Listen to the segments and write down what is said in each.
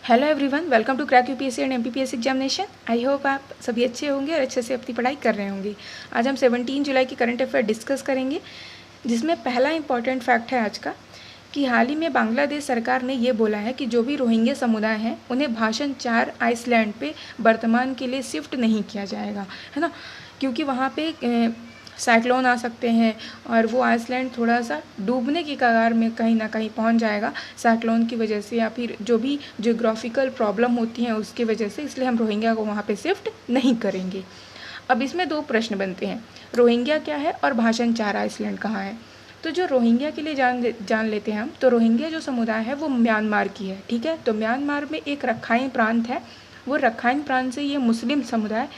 Hello everyone, welcome to crack UPSC and MPPSC examination. I hope आप सभी अच्छे होंगे और अच्छे से अपनी पढ़ाई कर रहे होंगे। आज हम 17 जुलाई की करंट अफेयर डिस्कस करेंगे, जिसमें पहला इंपॉर्टेंट फैक्ट है आज का कि हाल ही में बांग्लादेश सरकार ने ये बोला है कि जो भी रोहिंग्या समुदाय हैं उन्हें भाषण 4 आइसलैंड पे वर्तमान के लिए शिफ्ट नहीं किया जाएगा, है ना, क्योंकि वहाँ पे साइक्लोन आ सकते हैं और वो आइसलैंड थोड़ा सा डूबने की कगार में कहीं ना कहीं पहुंच जाएगा साइक्लोन की वजह से, या फिर जो भी जियोग्राफिकल प्रॉब्लम होती हैं उसकी वजह से। इसलिए हम रोहिंग्या को वहाँ पे शिफ्ट नहीं करेंगे। अब इसमें दो प्रश्न बनते हैं, रोहिंग्या क्या है और भाषण 4 आइसलैंड कहाँ है। तो जो रोहिंग्या के लिए जान लेते हैं हम, तो रोहिंग्या जो समुदाय है वो म्यांमार की है, ठीक है। तो म्यांमार में एक रखाइन प्रांत है, वो रखाइन प्रांत से ये मुस्लिम समुदाय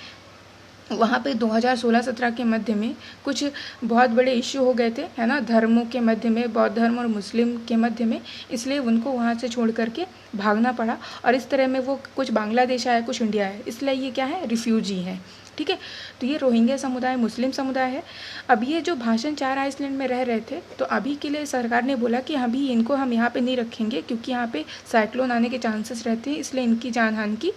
वहाँ पे 2016-17 के मध्य में कुछ बहुत बड़े इश्यू हो गए थे, है ना, धर्मों के मध्य में, बौद्ध धर्म और मुस्लिम के मध्य में, इसलिए उनको वहाँ से छोड़ करके भागना पड़ा और इस तरह में वो कुछ बांग्लादेश आया, कुछ इंडिया है, इसलिए ये क्या है, रिफ्यूजी हैं, ठीक है। तो ये रोहिंग्या समुदाय मुस्लिम समुदाय है। अब ये जो भाषण 4 आइसलैंड में रह रहे थे, तो अभी के लिए सरकार ने बोला कि अभी इनको हम यहाँ पे नहीं रखेंगे क्योंकि यहाँ पे साइक्लोन आने के चांसेस रहते हैं, इसलिए इनकी जानहानि की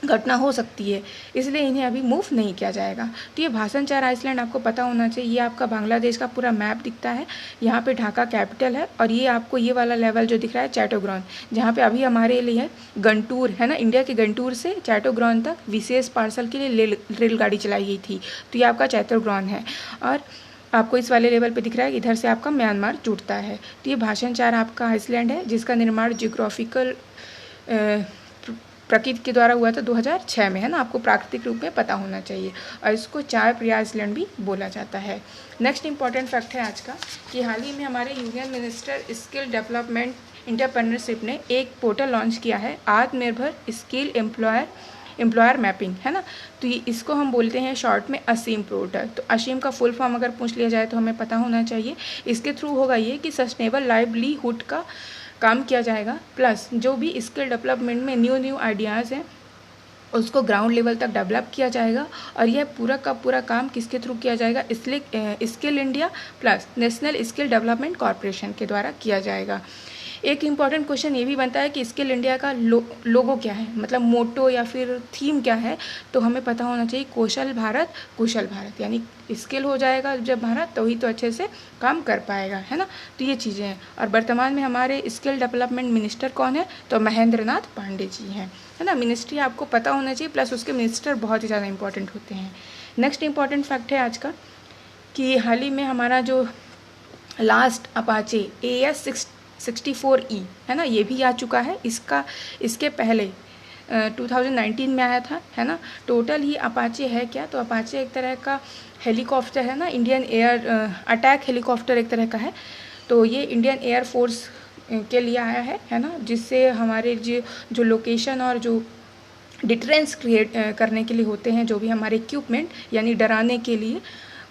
घटना हो सकती है, इसलिए इन्हें अभी मूव नहीं किया जाएगा। तो ये भाषण 4 आइसलैंड आपको पता होना चाहिए। ये आपका बांग्लादेश का पूरा मैप दिखता है, यहाँ पे ढाका कैपिटल है और ये आपको ये वाला लेवल जो दिख रहा है चैटोग्रॉन, जहाँ पे अभी हमारे लिए है गंटूर, है ना, इंडिया के गंटूर से चैटोग्रॉन तक विशेष पार्सल के लिए रेलगाड़ी चलाई गई थी, तो ये आपका चैटोग्रॉन है। और आपको इस वाले लेवल पे दिख रहा है, इधर से आपका म्यांमार जुड़ता है। तो ये भाषण 4 आपका आइसलैंड है, जिसका निर्माण जियोग्राफिकल प्रकृति के द्वारा हुआ था 2006 में, है ना, आपको प्राकृतिक रूप में पता होना चाहिए। और इसको 4 प्रिया आइसलैंड भी बोला जाता है। नेक्स्ट इंपॉर्टेंट फैक्ट है आज का कि हाल ही में हमारे union minister skill development entrepreneurship ने एक पोर्टल लॉन्च किया है, आत्मनिर्भर स्किल एम्प्लॉयर मैपिंग, है ना। तो ये इसको हम बोलते हैं शॉर्ट में असीम पोर्टल। तो असीम का फुल फॉर्म अगर पूछ लिया जाए तो हमें पता होना चाहिए। इसके थ्रू होगा ये कि सस्टेनेबल लाइवलीहुड का काम किया जाएगा, प्लस जो भी स्किल डेवलपमेंट में न्यू आइडियाज़ हैं उसको ग्राउंड लेवल तक डेवलप किया जाएगा। और यह पूरा का पूरा काम किसके थ्रू किया जाएगा, skill India plus national skill development corporation के द्वारा किया जाएगा। एक इम्पॉर्टेंट क्वेश्चन ये भी बनता है कि स्किल इंडिया का लोगो क्या है, मतलब मोटो या फिर थीम क्या है। तो हमें पता होना चाहिए कौशल भारत कुशल भारत, यानी स्किल हो जाएगा जब भारत तो ही तो अच्छे से काम कर पाएगा, है ना। तो ये चीज़ें हैं। और वर्तमान में हमारे स्किल डेवलपमेंट मिनिस्टर कौन है, तो महेंद्र नाथ पांडे जी हैं, है ना। मिनिस्ट्री आपको पता होना चाहिए, प्लस उसके मिनिस्टर बहुत ही ज़्यादा इंपॉर्टेंट होते हैं। नेक्स्ट इंपॉर्टेंट फैक्ट है आज का कि हाल ही में हमारा जो लास्ट अपाचे AS64E, है ना, ये भी आ चुका है। इसके पहले 2019 में आया था, है ना। टोटल ये अपाचे है क्या, तो अपाचे एक तरह का हेलीकॉप्टर है ना, इंडियन एयर अटैक हेलीकॉप्टर एक तरह का है। तो ये इंडियन एयर फोर्स के लिए आया है ना, जिससे हमारे जो लोकेशन और जो डिटरेंस क्रिएट करने के लिए होते हैं, जो भी हमारे इक्विपमेंट, यानी डराने के लिए,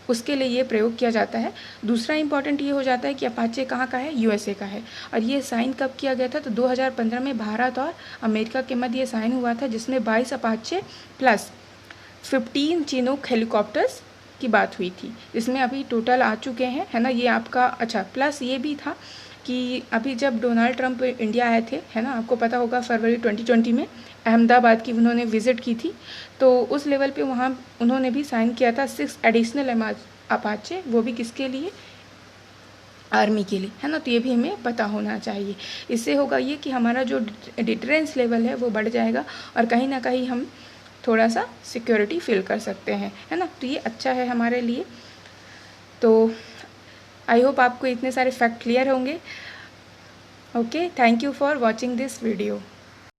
उसके लिए ये प्रयोग किया जाता है। दूसरा इंपॉर्टेंट ये हो जाता है कि अपाचे कहाँ का है, USA का है। और ये साइन कब किया गया था, तो 2015 में भारत और अमेरिका के मध्य ये साइन हुआ था, जिसमें 22 अपाचे प्लस 15 चिनूक हेलीकॉप्टर्स की बात हुई थी। इसमें अभी टोटल आ चुके हैं, है ना, ये आपका। अच्छा, प्लस ये भी था कि अभी जब डोनाल्ड ट्रंप इंडिया आए थे, है ना, आपको पता होगा फरवरी 2020 में अहमदाबाद की उन्होंने विज़िट की थी, तो उस लेवल पे वहाँ उन्होंने भी साइन किया था 6 एडिशनल अपाचे, वो भी किसके लिए, आर्मी के लिए, है ना। तो ये भी हमें पता होना चाहिए। इससे होगा ये कि हमारा जो डिटरेंस लेवल है वो बढ़ जाएगा और कहीं ना कहीं हम थोड़ा सा सिक्योरिटी फील कर सकते हैं, है ना। तो ये अच्छा है हमारे लिए। तो आई होप आपको इतने सारे फैक्ट क्लियर होंगे। Okay, thank you for watching this video.